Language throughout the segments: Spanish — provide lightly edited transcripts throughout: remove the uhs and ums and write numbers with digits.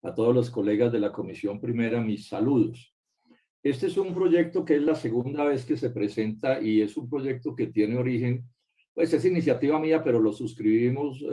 a todos los colegas de la Comisión Primera, mis saludos. Este es un proyecto que es la segunda vez que se presenta y es un proyecto que tiene origen, pues es iniciativa mía, pero lo suscribimos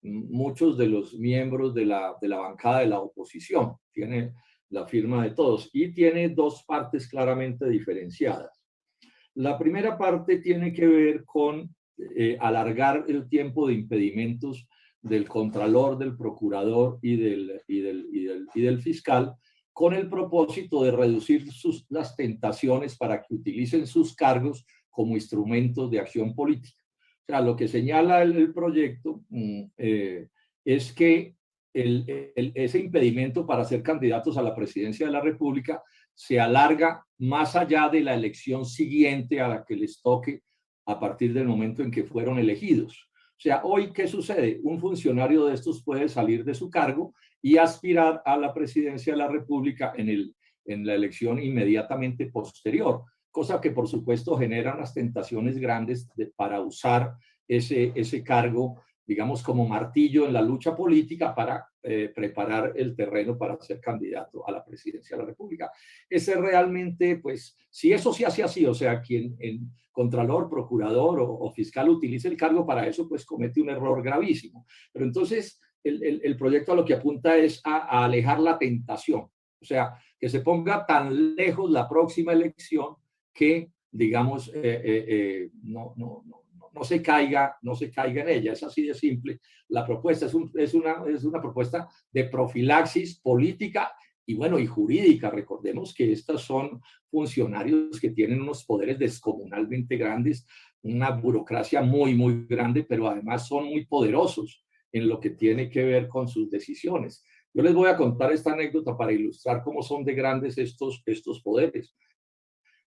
muchos de los miembros de la bancada de la oposición. Tiene la firma de todos y tiene dos partes claramente diferenciadas. La primera parte tiene que ver con alargar el tiempo de impedimentos del contralor, del procurador y del fiscal, con el propósito de reducir las tentaciones para que utilicen sus cargos como instrumentos de acción política. O sea, lo que señala el proyecto es que ese impedimento para ser candidatos a la presidencia de la República se alarga más allá de la elección siguiente a la que les toque a partir del momento en que fueron elegidos. O sea, hoy, ¿qué sucede? Un funcionario de estos puede salir de su cargo y aspirar a la presidencia de la República en la elección inmediatamente posterior, cosa que por supuesto genera unas tentaciones grandes para usar ese cargo, digamos, como martillo en la lucha política para preparar el terreno para ser candidato a la presidencia de la República. Ese realmente, pues, si eso se hace así, o sea, quien en contralor, procurador o fiscal utilice el cargo para eso, pues comete un error gravísimo. Pero entonces, el proyecto a lo que apunta es a alejar la tentación, o sea, que se ponga tan lejos la próxima elección que, digamos, no se caiga en ella. Es así de simple. La propuesta es una propuesta de profilaxis política y, bueno, y jurídica. Recordemos que estos son funcionarios que tienen unos poderes descomunalmente grandes, una burocracia muy, muy grande, pero además son muy poderosos en lo que tiene que ver con sus decisiones. Yo les voy a contar esta anécdota para ilustrar cómo son de grandes estos poderes.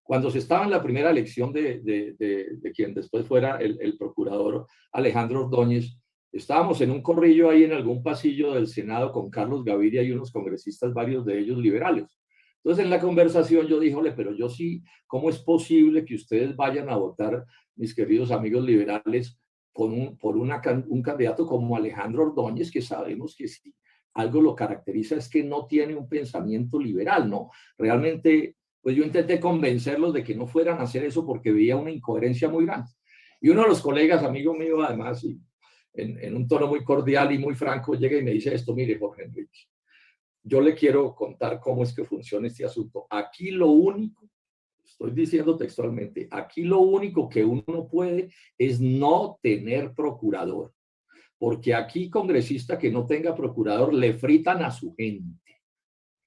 Cuando se estaba en la primera elección de quien después fuera el procurador Alejandro Ordóñez, estábamos en un corrillo ahí en algún pasillo del Senado con Carlos Gaviria y unos congresistas, varios de ellos liberales. Entonces en la conversación yo díjole, pero yo sí, ¿cómo es posible que ustedes vayan a votar, mis queridos amigos liberales, por un candidato como Alejandro Ordóñez, que sabemos que sí, algo lo caracteriza es que no tiene un pensamiento liberal, ¿no? Realmente, pues yo intenté convencerlos de que no fueran a hacer eso porque veía una incoherencia muy grande. Y uno de los colegas, amigo mío además, en un tono muy cordial y muy franco, llega y me dice esto: mire, Jorge Enrique, yo le quiero contar cómo es que funciona este asunto. Aquí lo único, estoy diciendo textualmente, aquí lo único que uno puede es no tener procurador, porque aquí congresista que no tenga procurador le fritan a su gente,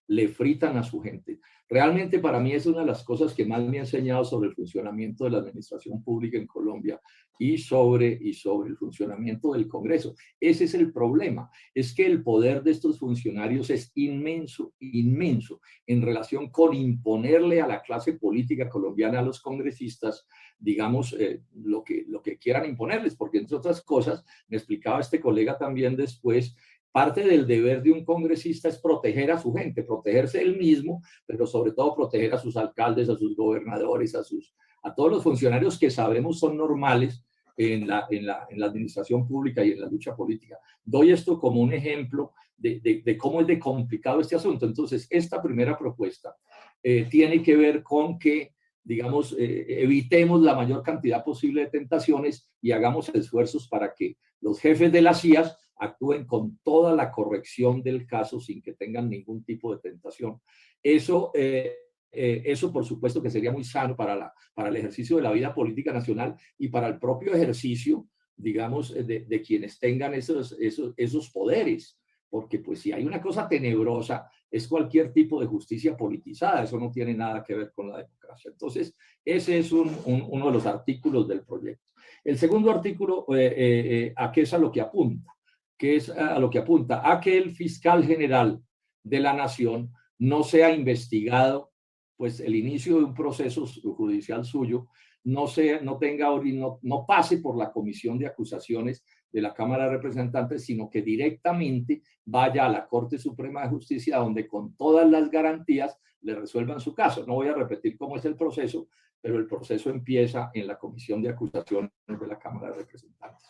le fritan a su gente. Realmente para mí es una de las cosas que más me ha enseñado sobre el funcionamiento de la administración pública en Colombia y sobre el funcionamiento del Congreso. Ese es el problema, es que el poder de estos funcionarios es inmenso, inmenso, en relación con imponerle a la clase política colombiana, a los congresistas, digamos, lo que quieran imponerles, porque entre otras cosas, me explicaba este colega también después, parte del deber de un congresista es proteger a su gente, protegerse él mismo, pero sobre todo proteger a sus alcaldes, a sus gobernadores, a todos los funcionarios que sabemos son normales en la administración pública y en la lucha política. Doy esto como un ejemplo de cómo es de complicado este asunto. Entonces, esta primera propuesta tiene que ver con que, digamos, evitemos la mayor cantidad posible de tentaciones y hagamos esfuerzos para que los jefes de las CIA actúen con toda la corrección del caso sin que tengan ningún tipo de tentación. Eso, por supuesto, que sería muy sano para el ejercicio de la vida política nacional y para el propio ejercicio, digamos, de quienes tengan esos poderes. Porque pues si hay una cosa tenebrosa, es cualquier tipo de justicia politizada. Eso no tiene nada que ver con la democracia. Entonces, ese es uno de los artículos del proyecto. El segundo artículo, ¿a qué es a lo que apunta? Que es a lo que apunta a que el fiscal general de la nación no sea investigado, pues el inicio de un proceso judicial suyo no pase por la comisión de acusaciones de la Cámara de Representantes, sino que directamente vaya a la Corte Suprema de Justicia, donde con todas las garantías le resuelvan su caso. No voy a repetir cómo es el proceso, pero el proceso empieza en la comisión de acusaciones de la Cámara de Representantes.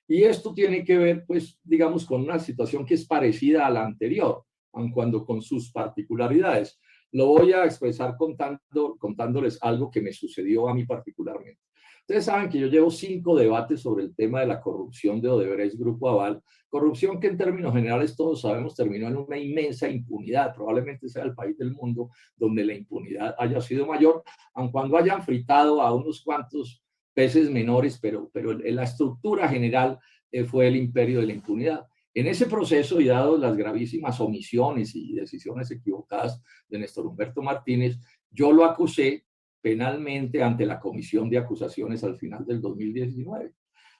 Y esto tiene que ver, pues, digamos, con una situación que es parecida a la anterior. aun cuando con sus particularidades. Lo voy a expresar contándoles algo que me sucedió a mí particularmente. Ustedes saben que yo llevo 5 debates sobre el tema de la corrupción de Odebrecht Grupo Aval, corrupción que en términos generales todos sabemos terminó en una inmensa impunidad, probablemente sea el país del mundo donde la impunidad haya sido mayor, aun cuando hayan fritado a unos cuantos peces menores, pero la estructura general fue el imperio de la impunidad. En ese proceso, y dado las gravísimas omisiones y decisiones equivocadas de Néstor Humberto Martínez, yo lo acusé penalmente ante la Comisión de Acusaciones al final del 2019.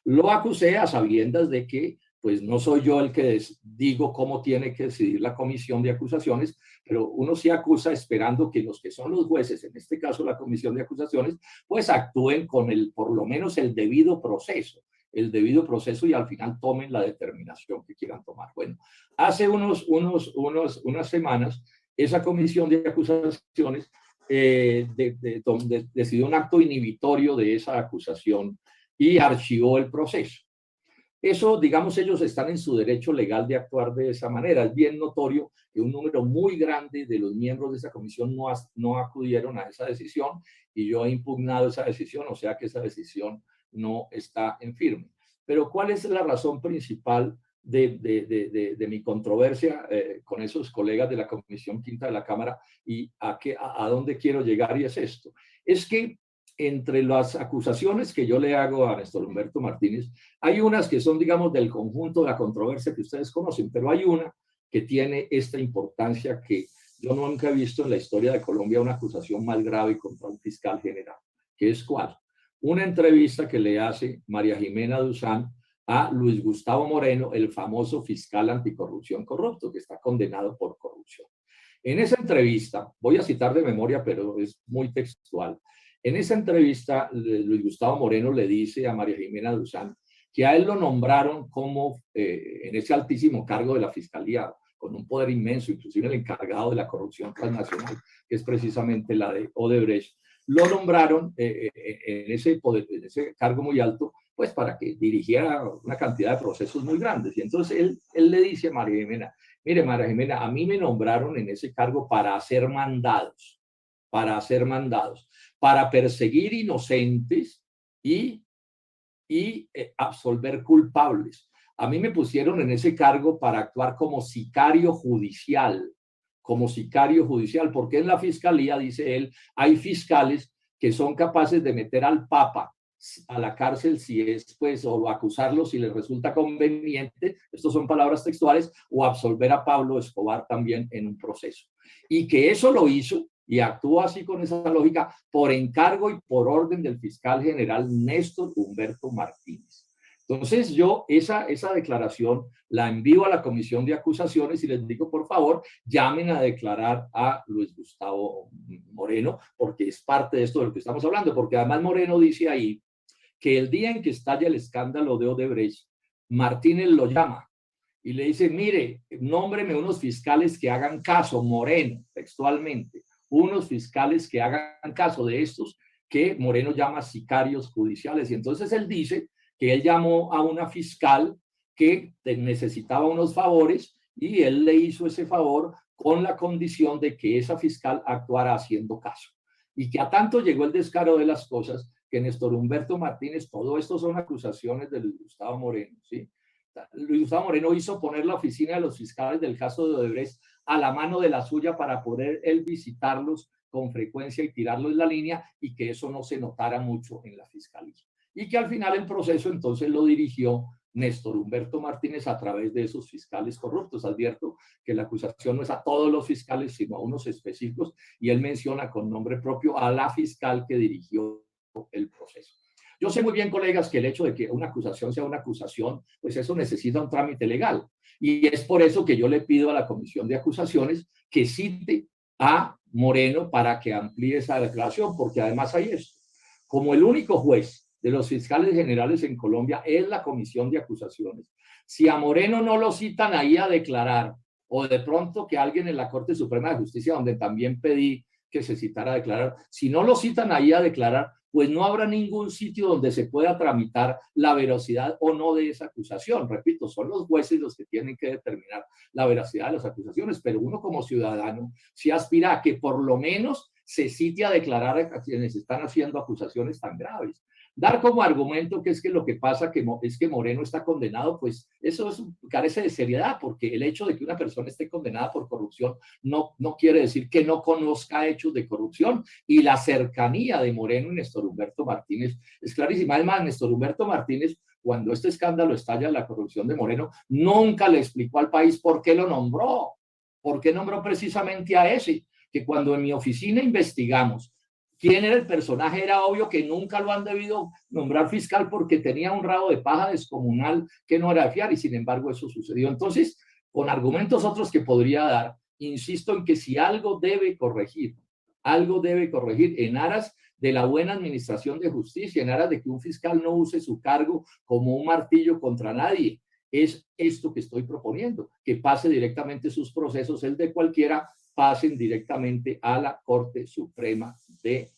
Lo acusé a sabiendas de que pues no soy yo el que digo cómo tiene que decidir la Comisión de Acusaciones, pero uno sí acusa esperando que los que son los jueces, en este caso la Comisión de Acusaciones, pues actúen con por lo menos el debido proceso y al final tomen la determinación que quieran tomar. Bueno, hace unas semanas, esa Comisión de Acusaciones decidió un acto inhibitorio de esa acusación y archivó el proceso. Eso, digamos, ellos están en su derecho legal de actuar de esa manera. Es bien notorio que un número muy grande de los miembros de esa comisión no acudieron a esa decisión y yo he impugnado esa decisión, o sea que esa decisión no está en firme. Pero ¿cuál es la razón principal de mi controversia con esos colegas de la Comisión Quinta de la Cámara y a dónde quiero llegar? Y es esto. Es que entre las acusaciones que yo le hago a Néstor Humberto Martínez, hay unas que son, digamos, del conjunto de la controversia que ustedes conocen, pero hay una que tiene esta importancia que yo nunca he visto en la historia de Colombia una acusación más grave contra un fiscal general, que es ¿cuál? Una entrevista que le hace María Jimena Duzán a Luis Gustavo Moreno, el famoso fiscal anticorrupción corrupto, que está condenado por corrupción. En esa entrevista, voy a citar de memoria, pero es muy textual. En esa entrevista, Luis Gustavo Moreno le dice a María Jimena Duzán que a él lo nombraron como en ese altísimo cargo de la fiscalía, con un poder inmenso, inclusive el encargado de la corrupción transnacional, que es precisamente la de Odebrecht. Lo nombraron en ese cargo muy alto, pues para que dirigiera una cantidad de procesos muy grandes. Y entonces él le dice a María Jimena, mire María Jimena, a mí me nombraron en ese cargo para hacer mandados, para perseguir inocentes y absolver culpables. A mí me pusieron en ese cargo para actuar como sicario judicial, porque en la fiscalía, dice él, hay fiscales que son capaces de meter al Papa a la cárcel si es, pues, o acusarlo si le resulta conveniente, estos son palabras textuales, o absolver a Pablo Escobar también en un proceso. Y que eso lo hizo y actuó así con esa lógica por encargo y por orden del fiscal general Néstor Humberto Martínez. Entonces yo esa declaración la envío a la Comisión de Acusaciones y les digo, por favor, llamen a declarar a Luis Gustavo Moreno, porque es parte de esto de lo que estamos hablando, porque además Moreno dice ahí que el día en que estalla el escándalo de Odebrecht, Martínez lo llama y le dice, mire, nómbreme unos fiscales que hagan caso, Moreno, textualmente, unos fiscales que hagan caso de estos que Moreno llama sicarios judiciales. Y entonces él dice que él llamó a una fiscal que necesitaba unos favores y él le hizo ese favor con la condición de que esa fiscal actuara haciendo caso. Y que a tanto llegó el descaro de las cosas que Néstor Humberto Martínez, todo esto son acusaciones de Luis Gustavo Moreno, ¿sí? Luis Gustavo Moreno hizo poner la oficina de los fiscales del caso de Odebrecht a la mano de la suya para poder él visitarlos con frecuencia y tirarlos la línea y que eso no se notara mucho en la fiscalía. Y que al final el proceso entonces lo dirigió Néstor Humberto Martínez a través de esos fiscales corruptos. Advierto que la acusación no es a todos los fiscales, sino a unos específicos, y él menciona con nombre propio a la fiscal que dirigió el proceso. Yo sé muy bien, colegas, que el hecho de que una acusación sea una acusación, pues eso necesita un trámite legal. Y es por eso que yo le pido a la Comisión de Acusaciones que cite a Moreno para que amplíe esa declaración, porque además hay esto. Como el único juez de los fiscales generales en Colombia es la Comisión de Acusaciones, si a Moreno no lo citan ahí a declarar, o de pronto que alguien en la Corte Suprema de Justicia, donde también pedí que se citara a declarar, si no lo citan ahí a declarar, pues no habrá ningún sitio donde se pueda tramitar la veracidad o no de esa acusación. Repito, son los jueces los que tienen que determinar la veracidad de las acusaciones, pero uno como ciudadano sí aspira a que por lo menos se cite a declarar a quienes están haciendo acusaciones tan graves. Dar como argumento que es que lo que pasa es que Moreno está condenado, pues eso carece de seriedad, porque el hecho de que una persona esté condenada por corrupción no quiere decir que no conozca hechos de corrupción, y la cercanía de Moreno y Néstor Humberto Martínez es clarísima. Además, Néstor Humberto Martínez, cuando este escándalo estalla, la corrupción de Moreno, nunca le explicó al país por qué lo nombró, por qué nombró precisamente a ese, que cuando en mi oficina investigamos quién era el personaje, era obvio que nunca lo han debido nombrar fiscal porque tenía un rabo de paja descomunal que no era de fiar, y sin embargo eso sucedió. Entonces, con argumentos otros que podría dar, insisto en que si algo debe corregir en aras de la buena administración de justicia, en aras de que un fiscal no use su cargo como un martillo contra nadie, es esto que estoy proponiendo, que pase directamente sus procesos, el de cualquiera, pasen directamente a la Corte Suprema de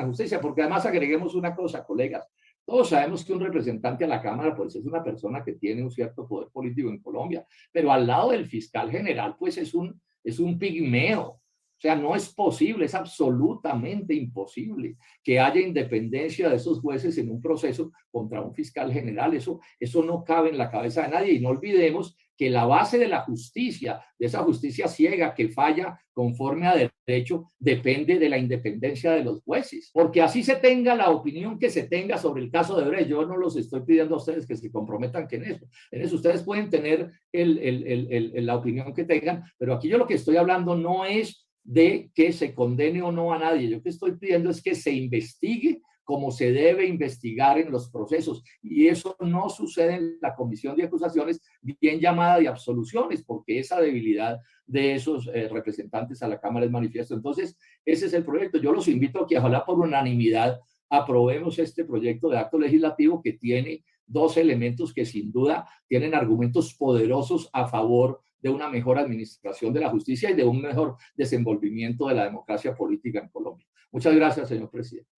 Justicia, porque además agreguemos una cosa, colegas, todos sabemos que un representante a la Cámara pues es una persona que tiene un cierto poder político en Colombia, pero al lado del fiscal general pues es un pigmeo. O sea, no es posible, es absolutamente imposible que haya independencia de esos jueces en un proceso contra un fiscal general. Eso no cabe en la cabeza de nadie. Y no olvidemos que la base de la justicia, de esa justicia ciega que falla conforme a derecho, depende de la independencia de los jueces. Porque así se tenga la opinión que se tenga sobre el caso de Brecht, yo no los estoy pidiendo a ustedes que se comprometan que en eso ustedes pueden tener la opinión que tengan, pero aquí yo lo que estoy hablando no es de que se condene o no a nadie. Yo que estoy pidiendo es que se investigue como se debe investigar en los procesos. Y eso no sucede en la comisión de acusaciones, bien llamada de absoluciones, porque esa debilidad de esos representantes a la Cámara es manifiesto. Entonces, ese es el proyecto. Yo los invito a que ojalá por unanimidad aprobemos este proyecto de acto legislativo que tiene dos elementos que sin duda tienen argumentos poderosos a favor de una mejor administración de la justicia y de un mejor desenvolvimiento de la democracia política en Colombia. Muchas gracias, señor presidente.